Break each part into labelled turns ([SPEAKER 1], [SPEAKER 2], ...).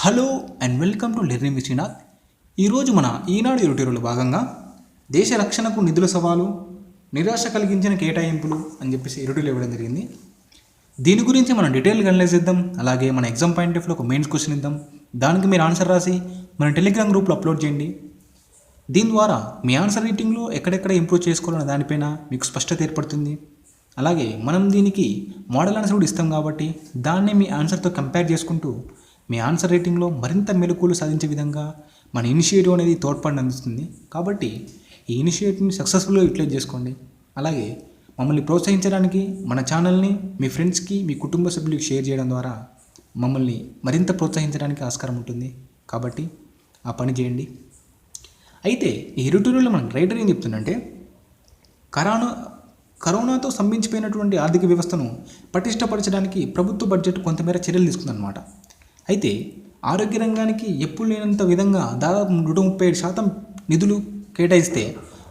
[SPEAKER 1] Hello and welcome to learning with Srinath. ఈరోజు మన ఈనాడు editorial భాగంగా దేశ రక్షణకు నిధుల సవాలు, నిరాశ కలిగించిన కేటాయింపులు అని చెప్పేసి ఎడిటోరియల్ ఇవ్వడం జరిగింది. దీని గురించి మనం డీటెయిల్గా అనలైజ్ చేద్దాం. అలాగే మన ఎగ్జామ్ పాయింట్ ఆఫ్ వ్యూలో ఒక మెయిన్స్ క్వశ్చన్ ఇద్దాం. దానికి మీరు ఆన్సర్ రాసి మన టెలిగ్రామ్ గ్రూప్లో అప్లోడ్ చేయండి. దీని ద్వారా మీ ఆన్సర్ రైటింగ్లో ఎక్కడెక్కడ ఇంప్రూవ్ చేసుకోవాలన్న దానిపైన మీకు స్పష్టత ఏర్పడుతుంది. అలాగే మనం దీనికి మోడల్ ఆన్సర్ కూడా ఇస్తాం కాబట్టి దాన్ని మీ ఆన్సర్తో కంపేర్ చేసుకుంటూ మీ ఆన్సర్ రేటింగ్లో మరింత మెలకువలు సాధించే విధంగా మన ఇనిషియేటివ్ అనేది తోడ్పడిని అందిస్తుంది. కాబట్టి ఈ ఇనిషియేటివ్ని సక్సెస్ఫుల్గా యూటిలైజ్ చేసుకోండి. అలాగే మమ్మల్ని ప్రోత్సహించడానికి మన ఛానల్ని మీ ఫ్రెండ్స్కి, మీ కుటుంబ సభ్యులకి షేర్ చేయడం ద్వారా మమ్మల్ని మరింత ప్రోత్సహించడానికి ఆస్కారం ఉంటుంది. కాబట్టి ఆ పని చేయండి. అయితే ఈ ఎడిటోరియల్లో మన రైటర్ ఏం చెప్తుందంటే, కరోనాతో స్తంభించిపోయినటువంటి ఆర్థిక వ్యవస్థను పటిష్టపరచడానికి ప్రభుత్వ బడ్జెట్ కొంతమేర చర్యలు తీసుకుందన్నమాట. అయితే ఆరోగ్య రంగానికి ఎప్పుడు లేనంత విధంగా దాదాపు 137% నిధులు కేటాయిస్తే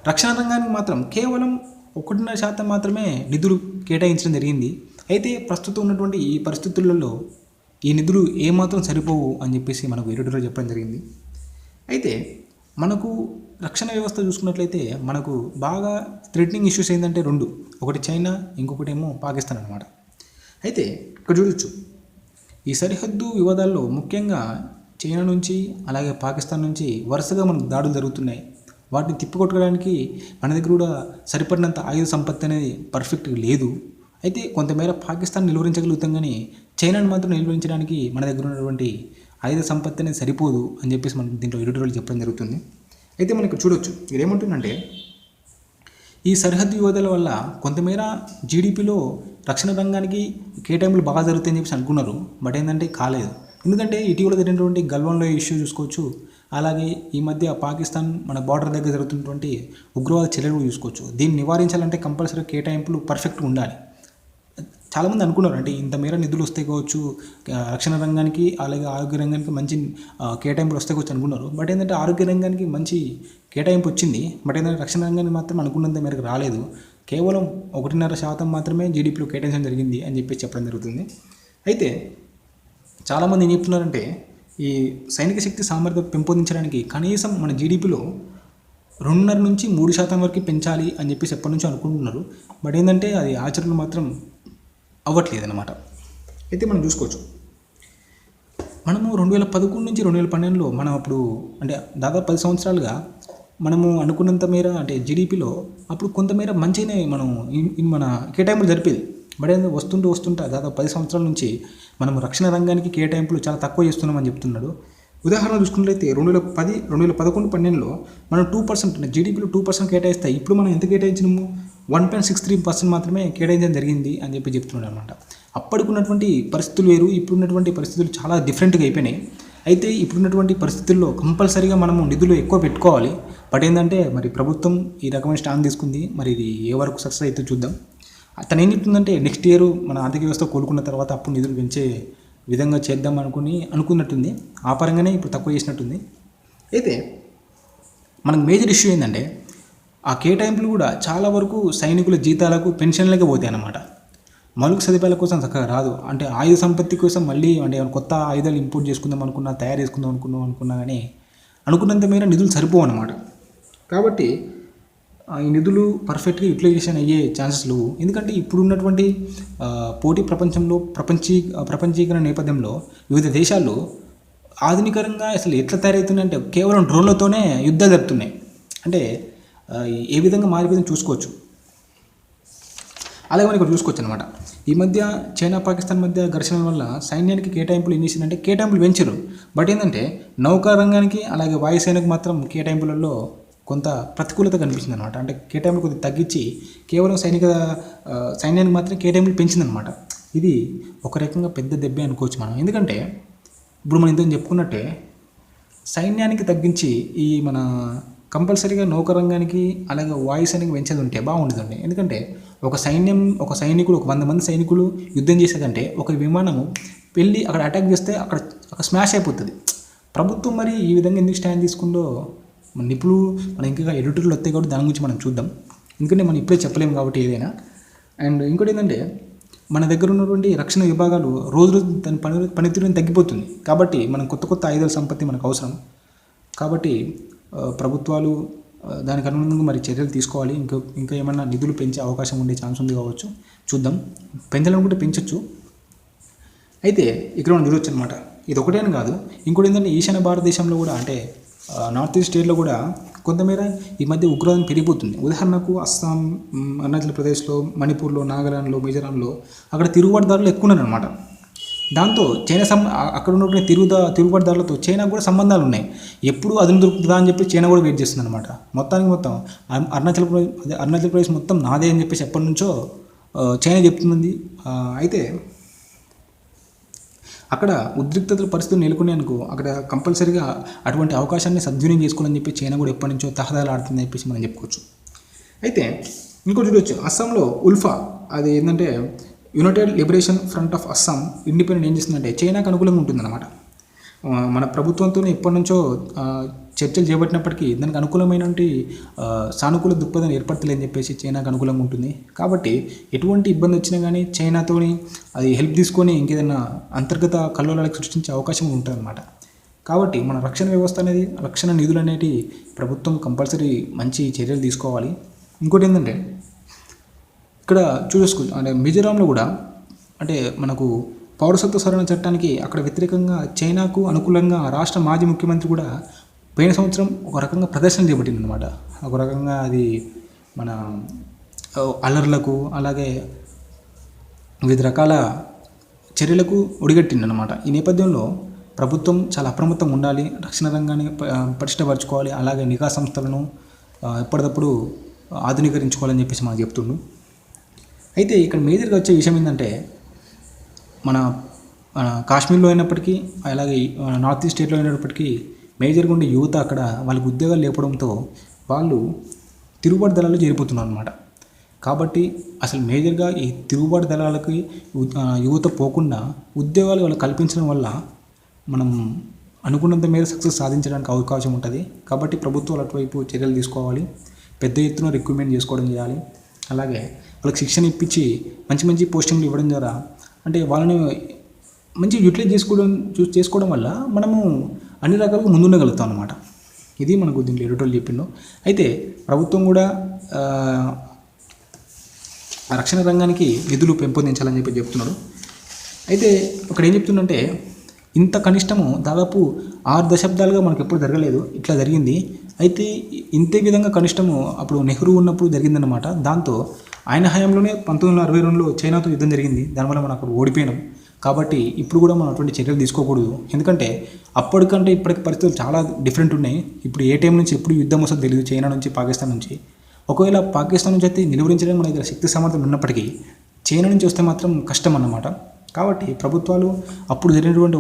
[SPEAKER 1] రక్షణ రంగానికి మాత్రం కేవలం 1.5% మాత్రమే నిధులు కేటాయించడం జరిగింది. అయితే ప్రస్తుతం ఉన్నటువంటి ఈ పరిస్థితులలో ఈ నిధులు ఏమాత్రం సరిపోవు అని చెప్పేసి మనకు ఎడిటోరియల్ చెప్పడం జరిగింది. అయితే మనకు రక్షణ వ్యవస్థ చూసుకున్నట్లయితే మనకు బాగా థ్రెటనింగ్ ఇష్యూస్ ఏంటంటే రెండు, ఒకటి చైనా, ఇంకొకటి ఏమో పాకిస్తాన్ అన్నమాట. అయితే ఇక్కడ చూడొచ్చు, ఈ సరిహద్దు వివాదాల్లో ముఖ్యంగా చైనా నుంచి అలాగే పాకిస్తాన్ నుంచి వరుసగా మనకు దాడులు జరుగుతున్నాయి. వాటిని తిప్పికొట్టడానికి మన దగ్గర కూడా సరిపడినంత ఆయుధ సంపత్తి అనేది పర్ఫెక్ట్గా లేదు. అయితే కొంతమేర పాకిస్తాన్ నిలువరించగలుగుతాం, కానీ చైనాను మాత్రం నిలువరించడానికి మన దగ్గర ఉన్నటువంటి ఆయుధ సంపత్తి అనేది సరిపోదు అని చెప్పేసి మనకి దీంట్లో ఎడిటోరియల్ చెప్పడం జరుగుతుంది. అయితే మనకి చూడొచ్చు, ఇది ఏమంటుందంటే, ఈ సరిహద్దు వివాదాల వల్ల కొంతమేర జీడిపిలో రక్షణ రంగానికి కేటాయింపులు బాగా జరుగుతాయని చెప్పేసి అనుకున్నారు. బట్ ఏంటంటే కాలేదు. ఎందుకంటే ఇటీవల జరిగినటువంటి గల్వాన్లో ఇష్యూ చూసుకోవచ్చు. అలాగే ఈ మధ్య పాకిస్తాన్ మన బార్డర్ దగ్గర జరుగుతున్నటువంటి ఉగ్రవాద చర్యలు చూసుకోవచ్చు. దీన్ని నివారించాలంటే కంపల్సరీ కేటాయింపులు పర్ఫెక్ట్గా ఉండాలి. చాలామంది అనుకున్నారు, అంటే ఇంత మేర నిధులు వస్తే కావచ్చు రక్షణ రంగానికి, అలాగే ఆరోగ్య రంగానికి మంచి కేటాయింపులు వస్తే కావచ్చు అనుకున్నారు. బట్ ఏంటంటే ఆరోగ్య రంగానికి మంచి కేటాయింపు వచ్చింది. బట్ ఏంటంటే రక్షణ రంగానికి మాత్రం అనుకున్నంత మేరకు రాలేదు. కేవలం 1.5% మాత్రమే జీడీపీలో కేటాయించడం జరిగింది అని చెప్పి చెప్పడం జరుగుతుంది. అయితే చాలామంది ఏం చెప్తున్నారంటే, ఈ సైనిక శక్తి సామర్థ్యం పెంపొందించడానికి కనీసం మన జీడీపీలో 2.5 నుంచి 3% వరకు పెంచాలి అని చెప్పేసి ఎప్పటి నుంచో అనుకుంటున్నారు. బట్ ఏంటంటే అది ఆచరణలో మాత్రం అవ్వట్లేదు అన్నమాట. అయితే మనం చూసుకోవచ్చు, మనము 2011 నుంచి 2012లో మనం అప్పుడు అంటే దాదాపు 10 సంవత్సరాలుగా మనము అనుకున్నంత మేర అంటే జీడీపీలో అప్పుడు కొంతమేర మంచిగానే మనం మన కేటాయింపులు జరిపేది. బట్ ఏంటంటే వస్తుంటా దాదాపు 10 సంవత్సరాల నుంచి మనం రక్షణ రంగానికి కేటాయింపులు చాలా తక్కువ చేస్తున్నామని చెప్తున్నాడు. ఉదాహరణ చూసుకున్నట్లయితే 2010, 2011, 12లో మనం 2% జీడీపీలో 2% కేటాయిస్తాయి. ఇప్పుడు మనం ఎంత కేటాయించినాము? 1.63% మాత్రమే కేటాయించడం జరిగింది అని చెప్పి చెప్తున్నాడు అనమాట. అప్పటికున్నటువంటి పరిస్థితులు వేరు, ఇప్పుడున్నటువంటి పరిస్థితులు చాలా డిఫరెంట్గా అయిపోయినాయి. అయితే ఇప్పుడున్నటువంటి పరిస్థితుల్లో కంపల్సరీగా మనము నిధులు ఎక్కువ పెట్టుకోవాలి. బట్ ఏంటంటే మరి ప్రభుత్వం ఈ రకమైన స్టాండ్ తీసుకుంది. మరి ఇది ఏ వరకు సక్సెస్ అయితే చూద్దాం. తను ఏం చెప్తుందంటే, నెక్స్ట్ ఇయర్ మన ఆర్థిక వ్యవస్థ కోలుకున్న తర్వాత అప్పుడు నిధులు పెంచే విధంగా చేద్దాం అనుకున్నట్టుంది. ఆ పరంగానే ఇప్పుడు తక్కువ చేసినట్టుంది. అయితే మనకు మేజర్ ఇష్యూ ఏంటంటే, ఆ కేటాయింపులు కూడా చాలా వరకు సైనికుల జీతాలకు, పెన్షన్లకే పోతాయి అన్నమాట. మౌలిక సదుపాయాల కోసం చక్కగా రాదు. అంటే ఆయుధ సంపత్తి కోసం మళ్ళీ అంటే కొత్త ఆయుధాలు ఇంపోర్ట్ చేసుకుందాం అనుకున్నా, తయారు చేసుకుందాం అనుకున్నా కానీ అనుకున్నంత మేర నిధులు సరిపోవు అన్నమాట. కాబట్టి ఈ నిధులు పర్ఫెక్ట్గా యూటిలైజేషన్ అయ్యే ఛాన్సెస్ లేవు. ఎందుకంటే ఇప్పుడున్నటువంటి పోటీ ప్రపంచంలో, ప్రపంచీకరణ నేపథ్యంలో వివిధ దేశాలు ఆధునికంగా అసలు ఎట్లా తయారవుతున్నాయంటే కేవలం డ్రోన్లతోనే యుద్ధాలు జరుపుతున్నాయి. అంటే ఏ విధంగా మారిపోయిందని చూసుకోవచ్చు. అలాగే మనం ఇక్కడ చూసుకోవచ్చు అనమాట. ఈ మధ్య చైనా పాకిస్తాన్ మధ్య ఘర్షణల వల్ల సైన్యానికి కేటాయింపులు ఏం చేసిందంటే కేటాయింపులు పెంచారు. బట్ ఏంటంటే నౌకా రంగానికి అలాగే వాయుసేనకు మాత్రం కేటాయింపులలో కొంత ప్రతికూలత కనిపించింది అనమాట. అంటే కేటాయింపులు కొద్దిగా తగ్గించి కేవలం సైన్యానికి మాత్రం కేటాయింపులు పెంచిందనమాట. ఇది ఒక రకంగా పెద్ద దెబ్బే అనుకోవచ్చు మనం. ఎందుకంటే ఇప్పుడు మనం ఇంతకు చెప్పుకున్నట్టే సైన్యానికి తగ్గించి ఈ మన కంపల్సరీగా నౌకరంగానికి అలాగే వాయుసేనకి పెంచేది ఉంటే బాగుండేదండి. ఎందుకంటే ఒక సైనికుడు 100 మంది సైనికులు యుద్ధం చేసేదంటే ఒక విమానము వెళ్ళి అక్కడ అటాక్ చేస్తే అక్కడ స్మాష్ అయిపోతుంది. ప్రభుత్వం మరి ఈ విధంగా ఎందుకు స్టాండ్ తీసుకుందో ఇప్పుడు మనం ఇంకా ఎడిటోరియల్ వస్తాయి కాబట్టి దాని గురించి మనం చూద్దాం. ఎందుకంటే మనం ఇప్పుడే చెప్పలేము కాబట్టి ఏదైనా. అండ్ ఇంకోటి ఏంటంటే, మన దగ్గర ఉన్నటువంటి రక్షణ విభాగాలు రోజు రోజు దాని పనితీరుని తగ్గిపోతుంది. కాబట్టి మనం కొత్త ఆయుధాల సంపత్తి మనకు అవసరం. కాబట్టి ప్రభుత్వాలు దానికి అనుగుణంగా మరి చర్యలు తీసుకోవాలి. ఇంకా ఏమన్నా నిధులు పెంచే అవకాశం ఉండే ఛాన్స్ ఉంది కావచ్చు, చూద్దాం. పెంచాలనుకుంటే పెంచవచ్చు. అయితే ఇక్కడ మనం చూడొచ్చు అనమాట. ఇది ఒకటే అని కాదు, ఇంకోటి ఏంటంటే ఈశాన్య భారతదేశంలో కూడా, అంటే నార్త్ ఈస్ట్ స్టేట్లో కూడా కొంతమేర ఈ మధ్య ఉగ్రవాదం పెరిగిపోతుంది. ఉదాహరణకు అస్సాం, అరుణాచల్ ప్రదేశ్లో, మణిపూర్లో, నాగాలాండ్లో, మిజోరాంలో అక్కడ తిరుగుబాటుదారులు ఎక్కువ ఉన్నారు అనమాట. దాంతో చైనా అక్కడ ఉన్నటువంటి తిరుగుబాటుదారులతో చైనాకు కూడా సంబంధాలు ఉన్నాయి. ఎప్పుడు అదును దొరుకుతుందా అని చెప్పి చైనా కూడా వెయిట్ చేస్తుంది అనమాట. మొత్తం అరుణాచల్ ప్రదేశ్ మొత్తం నాదే అని చెప్పేసి ఎప్పటి నుంచో చైనా చెప్తుంది. అయితే అక్కడ ఉద్రిక్తతల పరిస్థితులు నెలకొనేందుకు అక్కడ కంపల్సరీగా అటువంటి అవకాశాన్ని సద్వినియోగం చేసుకోవాలని చెప్పి చైనా కూడా ఎప్పటి నుంచో తహదాలాడుతుందని చెప్పేసి మనం చెప్పుకోవచ్చు. అయితే ఇంకోటి చూడవచ్చు, అస్సాంలో ఉల్ఫా, అది ఏంటంటే United liberation front of Assam independent ఏం చేస్తుందంటే చైనాకు అనుకూలంగా ఉంటుందన్నమాట. మన ప్రభుత్వంతో ఎప్పటి నుంచో చర్చలు చేపట్టినప్పటికీ దానికి అనుకూలమైనటువంటి సానుకూల దృక్పథం ఏర్పడతలేదని చెప్పేసి చైనాకు అనుకూలంగా ఉంటుంది. కాబట్టి ఎటువంటి ఇబ్బంది వచ్చినా కానీ చైనాతోని అది హెల్ప్ తీసుకొని ఇంకేదైనా అంతర్గత కల్లోలాలకు సృష్టించే అవకాశం ఉంటుందన్నమాట. కాబట్టి మన రక్షణ వ్యవస్థ అనేది, రక్షణ నిధులు అనేవి ప్రభుత్వం కంపల్సరీ మంచి చర్యలు తీసుకోవాలి. ఇంకోటి ఏంటంటే ఇక్కడ చూసుకోవచ్చు, అంటే మిజోరాంలో కూడా అంటే మనకు పౌరసత్వ సవరణ చట్టానికి అక్కడ వ్యతిరేకంగా చైనాకు అనుకూలంగా రాష్ట్ర మాజీ ముఖ్యమంత్రి కూడా పోయిన సంవత్సరం ఒక రకంగా ప్రదర్శన చేపట్టింది అనమాట. ఒక రకంగా అది మన అల్లర్లకు అలాగే వివిధ రకాల చర్యలకు ఒడిగట్టింది అనమాట. ఈ నేపథ్యంలో ప్రభుత్వం చాలా అప్రమత్తంగా ఉండాలి, రక్షణ రంగాన్ని పటిష్టపరచుకోవాలి, అలాగే నిఘా సంస్థలను ఎప్పటికప్పుడు ఆధునీకరించుకోవాలని చెప్పేసి మనకు చెప్తుండు. అయితే ఇక్కడ మేజర్గా వచ్చే విషయం ఏంటంటే మన కాశ్మీర్లో అయినప్పటికీ అలాగే నార్త్ ఈస్ట్ స్టేట్లో అయినప్పటికీ మేజర్గా ఉండే యువత అక్కడ వాళ్ళకి ఉద్యోగాలు లేపడంతో వాళ్ళు తిరుగుబాటు దళాలు చేరిపోతున్నారు అనమాట. కాబట్టి అసలు మేజర్గా ఈ తిరుగుబాటు దళాలకి యువత పోకుండా ఉద్యోగాలు వాళ్ళు కల్పించడం వల్ల మనం అనుకున్నంత మేర సక్సెస్ సాధించడానికి అవకాశం ఉంటుంది. కాబట్టి ప్రభుత్వాలు అటువైపు చర్యలు తీసుకోవాలి, పెద్ద ఎత్తున రిక్రూట్మెంట్ చేసుకోవడం చేయాలి. అలాగే వాళ్ళకి శిక్షణ ఇప్పించి మంచి పోస్టింగ్లు ఇవ్వడం ద్వారా అంటే వాళ్ళని మంచి యూటిలైజ్ చేసుకోవడం వల్ల మనము అన్ని రకాలుగా ముందుండగలుగుతాం అన్నమాట. ఇది మనకు దీంట్లో ఎడిటోరియల్ చెప్పిండు. అయితే ప్రభుత్వం కూడా రక్షణ రంగానికి నిధులు పెంపొందించాలని చెప్పి చెప్తున్నారు. అయితే ఇక్కడ ఏం చెప్తుందంటే ఇంత కనిష్టము దాదాపు 6 దశాబ్దాలుగా మనకు ఎప్పుడు జరగలేదు, ఇట్లా జరిగింది. అయితే ఇంతే విధంగా కనిష్టము అప్పుడు నెహ్రూ ఉన్నప్పుడు జరిగిందన్నమాట. దాంతో ఆయన హయాంలోనే 1962లో చైనాతో యుద్ధం జరిగింది. దానివల్ల మనం అక్కడ ఓడిపోయినాం. కాబట్టి ఇప్పుడు కూడా మనం అటువంటి చర్యలు తీసుకోకూడదు. ఎందుకంటే అప్పటికంటే ఇప్పటికి పరిస్థితులు చాలా డిఫరెంట్ ఉన్నాయి. ఇప్పుడు ఏ టైం నుంచి ఎప్పుడు యుద్ధం వస్తుందో తెలియదు, చైనా నుంచి పాకిస్తాన్ నుంచి. ఒకవేళ పాకిస్తాన్ నుంచి అయితే నిలువరించడానికి మన దగ్గర శక్తి సామర్థ్యం ఉన్నప్పటికీ చైనా నుంచి వస్తే మాత్రం కష్టం అన్నమాట. కాబట్టి ప్రభుత్వాలు అప్పుడు జరిగినటువంటి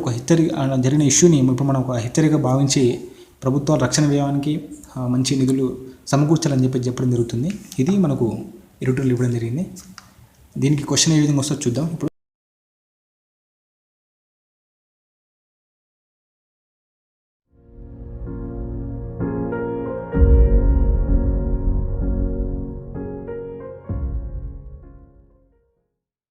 [SPEAKER 1] జరిగిన ఇష్యూని ఇప్పుడు మనం ఒక హెచ్చరిక భావించి ప్రభుత్వాలు రక్షణ వ్యయానికి మంచి నిధులు సమకూర్చాలని చెప్పడం జరుగుతుంది. ఇది మనకు ఎడిటోరియల్ ఇవ్వడం జరిగింది. దీనికి క్వశ్చన్ ఏ విధంగా వస్తుందో చూద్దాం ఇప్పుడు.